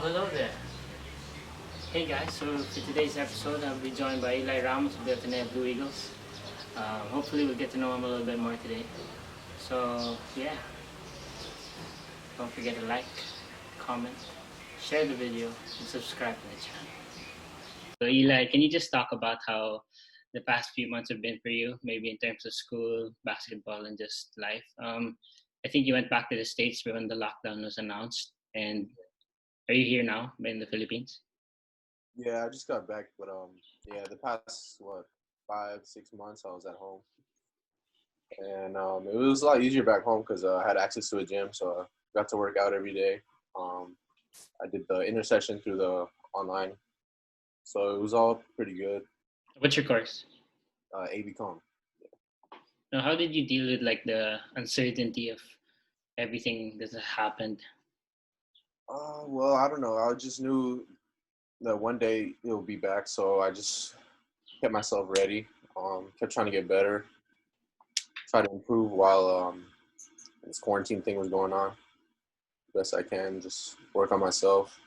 Hello there. Hey guys, so for today's episode, I'll be joined by Eli Ramos of the Ateneo Blue Eagles. Hopefully we'll get to know him a little bit more today. So yeah, don't forget to like, comment, share the video, and subscribe to the channel. So Eli, can you just talk about how the past few months have been for you, maybe in terms of school, basketball, and just life? I think you went back to the States when the lockdown was announced, and are you here now in the Philippines? Yeah, I just got back, but yeah, the past 5, 6 months I was at home, and it was a lot easier back home because I had access to a gym, so I got to work out every day. Um, I did the intercession through the online, so it was all pretty good. What's your course? AVCom. Now, how did you deal with like the uncertainty of everything that happened? Well, I don't know. I just knew that one day it would be back, so I just kept myself ready. Kept trying to get better, try to improve while this quarantine thing was going on. Best I can, just work on myself.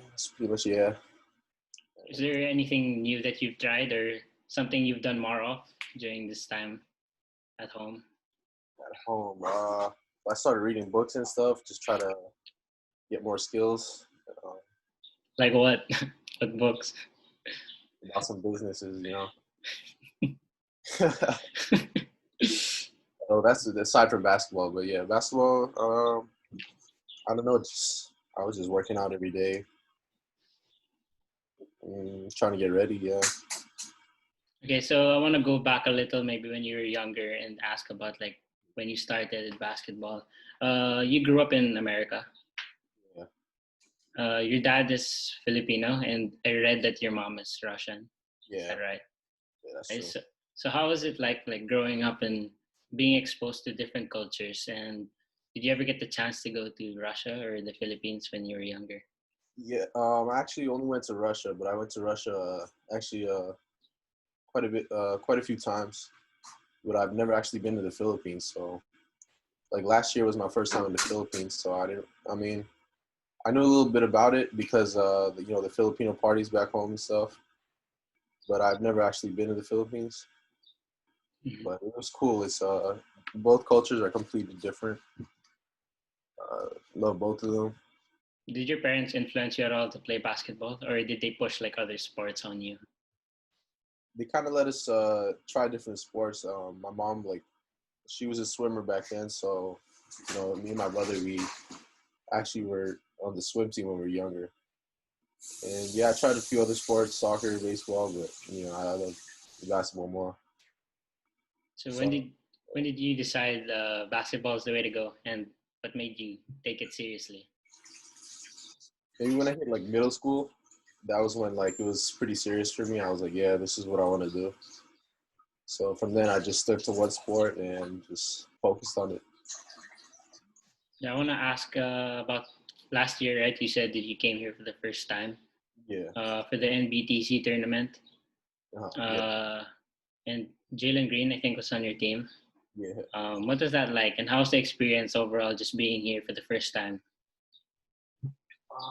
That's pretty much Is there anything new that you've tried or something you've done more of during this time at home? at home. I started reading books and stuff, just try to get more skills Like what? What books? about some businesses. Oh, that's aside from basketball, but yeah, basketball. I don't know. I was just working out every day, trying to get ready. Yeah. Okay, so I want to go back a little, maybe when you were younger, and ask about like when you started basketball. You grew up in America. Yeah. Your dad is Filipino, and I read that your mom is Russian. Is Yeah. that right? Yeah, that's Right, true. so how was it like growing up and being exposed to different cultures? And did you ever get the chance to go to Russia or the Philippines when you were younger? Yeah. I actually only went to Russia, but I went to Russia actually quite a bit, quite a few times. But I've never actually been to the Philippines. So like last year was my first time in the Philippines. So I didn't. I mean, I knew a little bit about it because the Filipino parties back home and stuff. But I've never actually been to the Philippines. Mhm. But it was cool. It's both cultures are completely different. Love both of them. Did your parents influence you at all to play basketball, or did they push like other sports on you? They kind of let us try different sports. My mom, like, she was a swimmer back then, so me and my brother, we actually were on the swim team when we were younger. And yeah, I tried a few other sports, soccer, baseball, but I love basketball more. So So when did you decide basketball is the way to go, and what made you take it seriously? maybe when I hit like middle school, that was when like it was pretty serious for me. I was like, yeah, this is what I want to do. So from then, I just stuck to one sport and just focused on it. Yeah, I want to ask about last year, right? You said that you came here for the first time Yeah, for the NBTC tournament, yeah, uh, and Jalen Green, I think, was on your team. yeah. What was that like, and how's the experience overall, just being here for the first time?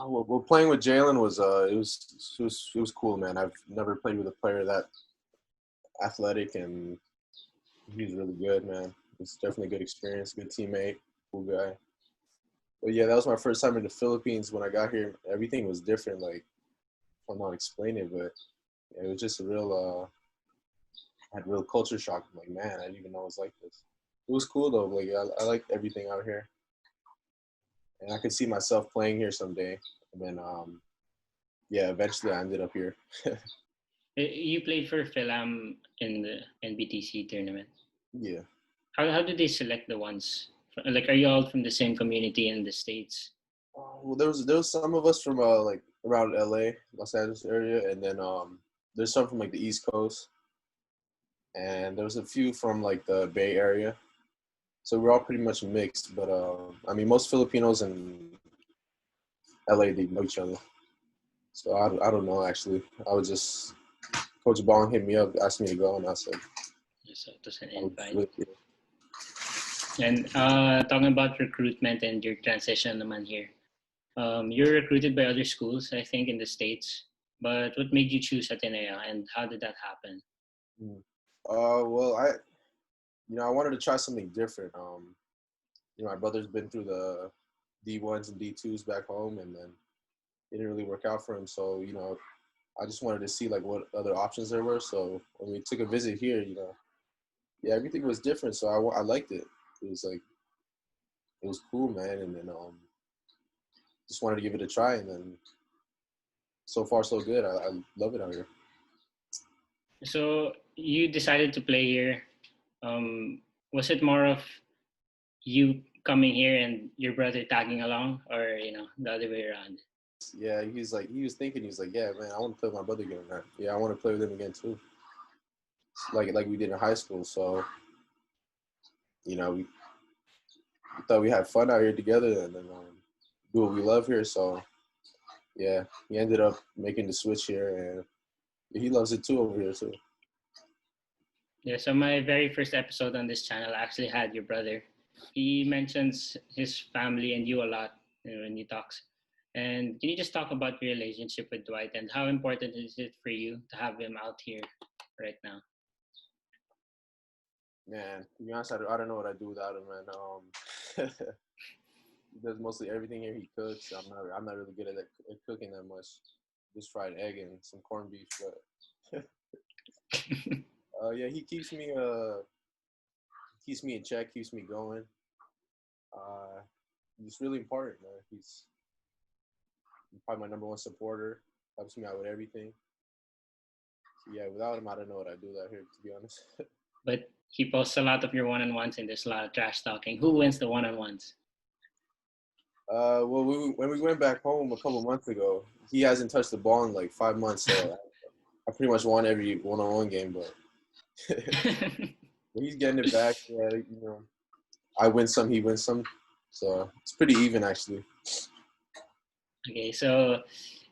Well, playing with Jalen was it was cool, man. I've never played with a player that athletic, and he's really good, man. It's definitely a good experience, good teammate, cool guy. But yeah, that was my first time in the Philippines. When I got here, everything was different. Like I'm not explaining it, but it was just a real I had real culture shock. I'm like, man, I didn't even know it was like this. It was cool though. Like I like everything out here, and I could see myself playing here someday. And then yeah, eventually I ended up here. You played for Philam in the NBTC tournament. Yeah. How do they select the ones? Like, are you all from the same community in the States? Well, there was some of us from like around LA, Los Angeles area, and then there's some from like the East Coast, and there was a few from like the Bay Area. So we're all pretty much mixed. But I mean, most Filipinos in LA they know each other. So I don't know actually. I was just Coach Bong hit me up, asked me to go, and I said So it was an I was invite. with you. And talking about recruitment and your transition naman here, You're recruited by other schools, I think, in the States. But what made you choose Ateneo, and how did that happen? Mm. Well, I wanted to try something different. My brother's been through the D1s and D2s back home, and then it didn't really work out for him. So, I just wanted to see like what other options there were. So when we took a visit here, yeah, everything was different. So I liked it. It was like it was cool, man. And then just wanted to give it a try. And then so far so good. I love it out here. So you decided to play here. Was it more of you coming here and your brother tagging along, or the other way around? Yeah, he was thinking, he was like, yeah, man, I want to play with my brother again. Man. Yeah, I want to play with him again too. Like we did in high school. So we thought we had fun out here together, and then do what we love here. So yeah, he ended up making the switch here, and he loves it too over here too. Yeah, so my very first episode on this channel actually had your brother. He mentions his family and you a lot, when he talks. And can you just talk about your relationship with Dwight and how important is it for you to have him out here right now? Man, to be honest, I don't know what I'd do without him, man. He does mostly everything here. He cooks. I'm not really good at cooking that much. Just fried egg and some corned beef, but yeah, he keeps me in check, keeps me going. Uh, he's really important, man. He's probably my number one supporter. Helps me out with everything. So yeah, without him, I don't know what I'd do out here, to be honest. But he posts a lot of your one-on-ones and there's a lot of trash talking. Who wins the one-on-ones? Well, when we went back home a couple months ago, he hasn't touched the ball in like 5 months, so I pretty much won every one-on-one game. But he's getting it back. Yeah, I win some, he wins some, so it's pretty even actually. Okay, so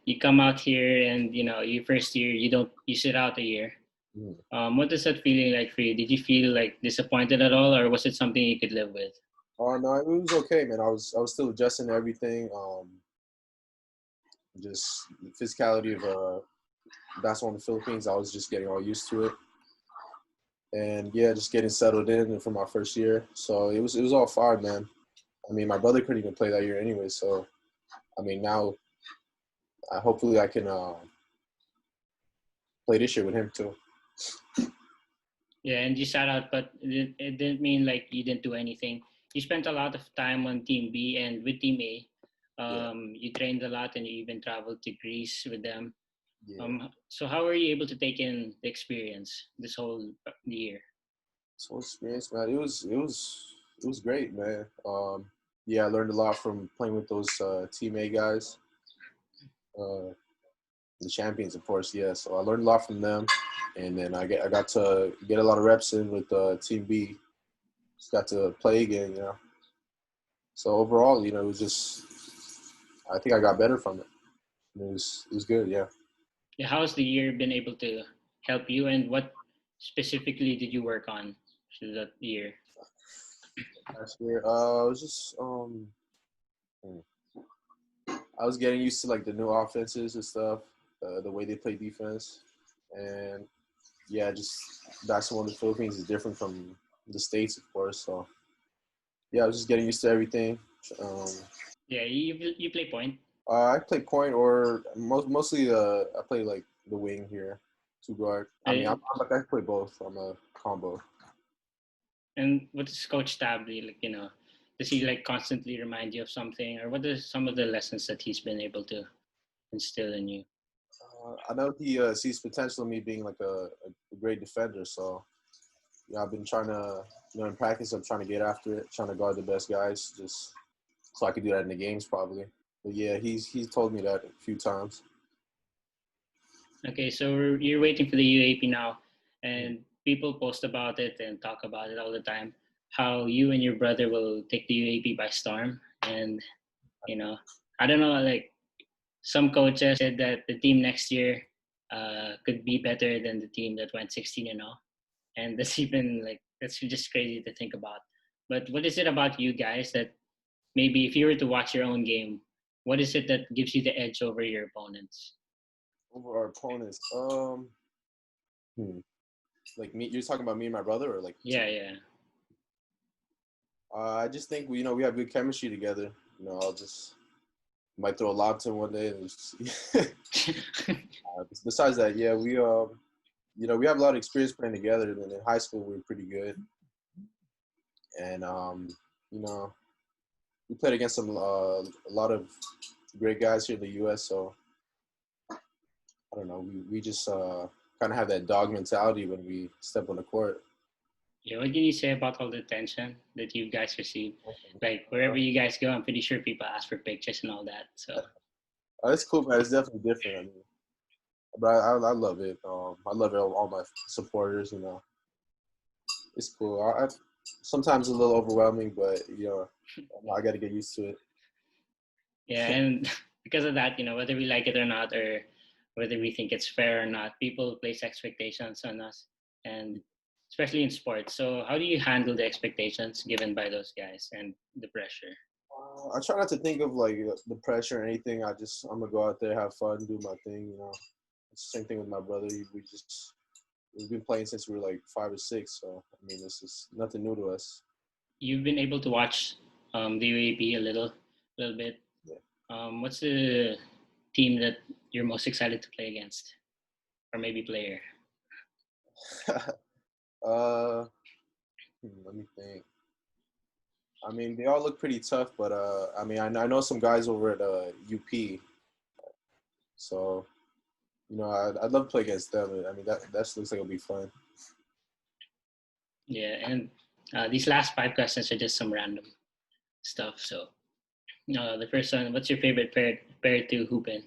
you come out here and your first year you sit out a year. Mm. What is that feeling like for you? Did you feel like disappointed at all, or was it something you could live with? Oh no, it was okay, man. I was still adjusting to everything. Just the physicality of basketball in the Philippines. I was just getting all used to it, and yeah, just getting settled in for my first year. So it was all fire, man. I mean, my brother couldn't even play that year anyway. So I mean, now hopefully I can play this year with him too. Yeah, and you sat out, but it didn't mean like you didn't do anything. You spent a lot of time on Team B and with Team A. Yeah, You trained a lot, and you even traveled to Greece with them. yeah. So how were you able to take in the experience this whole year? So experience, man. It was great, man. Yeah, I learned a lot from playing with those teammate guys, uh, the champions, of course. Yeah, so I learned a lot from them, and then I got to get a lot of reps in with Team B. Just got to play again. So overall, it was just I think I got better from it. It was good, yeah. Yeah, how's the year been able to help you, and what specifically did you work on through that year? Last year, I was just hmm, I was getting used to like the new offenses and stuff, the way they play defense, and yeah, just basketball in the Philippines is different from the States, of course. So yeah, I was just getting used to everything. Um, Yeah, you play point. I play point or mostly I play like the wing here, two guard. I mean, Uh, I play both. I'm a combo. and what does Coach Tabby like? Does he like constantly remind you of something, or what are some of the lessons that he's been able to instill in you? I know he sees potential in me being like a great defender. So yeah, I've been trying to, in practice, I'm trying to get after it, trying to guard the best guys, just so I could do that in the games probably. But yeah, he's told me that a few times. Okay, so you're waiting for the UAP now, and people post about it and talk about it all the time. How you and your brother will take the UAP by storm, and you know, I don't know, like some coaches said that the team next year could be better than the team that went 16-0, and that's just crazy to think about. But what is it about you guys that maybe if you were to watch your own game, what is it that gives you the edge over your opponents? Over our opponents, like me, you're talking about me and my brother, or like? Yeah. I just think we have good chemistry together. I'll just might throw a lob to him one day. And besides that, yeah, we we have a lot of experience playing together. And in high school, we were pretty good, and we played against some a lot of great guys here in the U.S. So I don't know, we just kind of have that dog mentality when we step on the court. Yeah, what can you say about all the attention that you guys receive? Like wherever you guys go, I'm pretty sure people ask for pictures and all that. So it's cool, man. It's definitely different. I mean, but I love it. I love all my supporters. It's cool. I sometimes a little overwhelming, but I got to get used to it. Yeah, and because of that, whether we like it or not, or whether we think it's fair or not, people place expectations on us, and especially in sports. So how do you handle the expectations given by those guys and the pressure? I try not to think of like the pressure or anything. I'm gonna go out there, have fun, do my thing. It's the same thing with my brother. We've been playing since we were like 5 or 6. So I mean, this is nothing new to us. You've been able to watch the UAAP a little bit. Yeah. What's the team that you're most excited to play against, or maybe player? Let me think. I mean, they all look pretty tough, but I mean, I know some guys over at UP, so I'd love to play against them. I mean, that looks like it'll be fun. Yeah, and these last 5 questions are just some random stuff. So, the first one: what's your favorite pair to hoop in?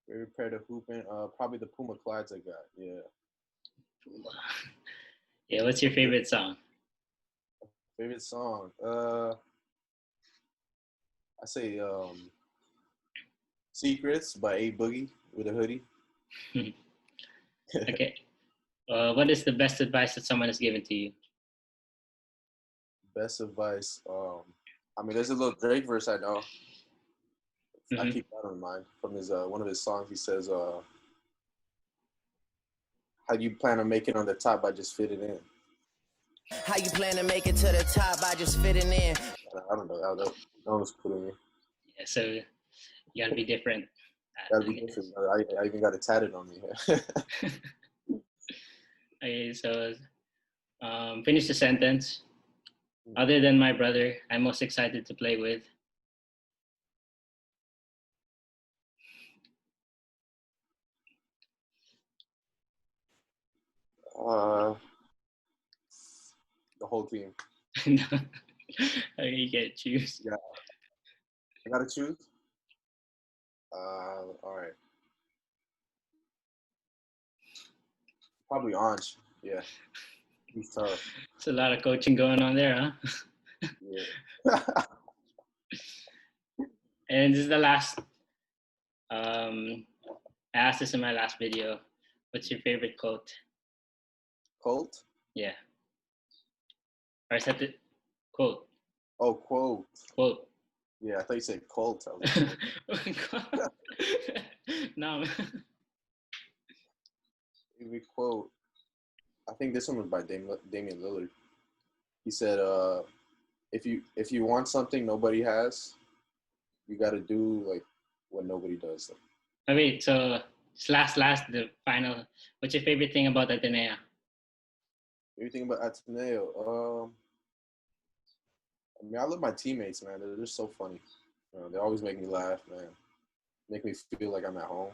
Favorite pair to hoop in? Probably the Puma Clydes I got. Yeah. Puma. Yeah. What's your favorite song? Favorite song? I say "Secrets" by A Boogie with a hoodie. Okay. What is the best advice that someone has given to you? Best advice? I mean, there's a little Drake verse I know. Mm-hmm. I keep that in mind from his one of his songs. He says, "How you plan on making on the top by just fitting in?" How you plan to make it to the top by just fitting in? I don't know. That was cool to me. Yeah, so you gotta be different. Gotta be different. I even got it tatted on me. Okay, so finish the sentence. Other than my brother, I'm most excited to play with. The whole team. No. Okay, you gotta choose. Yeah. I gotta choose. All right. Probably Anj. Yeah. He's tough. It's a lot of coaching going on there, huh? Yeah. And this is the last. I asked this in my last video. What's your favorite quote? Colt? Yeah. Or is that the quote? Oh, quote. Quote. Yeah, I thought you said Colt. No. Favorite quote. I think this one was by Damian Lillard. He said, "If you want something nobody has, you got to do like what nobody does." Oh, wait, so last, the final. What's your favorite thing about Ateneo? Everything about Ateneo. I mean, I love my teammates, man. They're just so funny. They always make me laugh, man. Make me feel like I'm at home.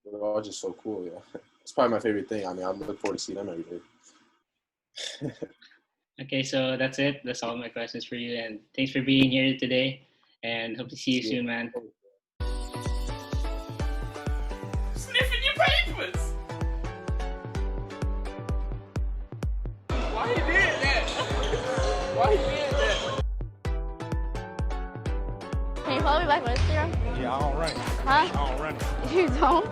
They're all just so cool, yeah. It's probably my favorite thing. I mean, I look forward to seeing them every day. Okay, so that's it. That's all my questions for you. And thanks for being here today. And hope to see you soon, man. Sniffing your papers! Why you did that? Why you did that? Can you follow me back on Instagram? Yeah, I don't run. Huh? I don't run. You don't?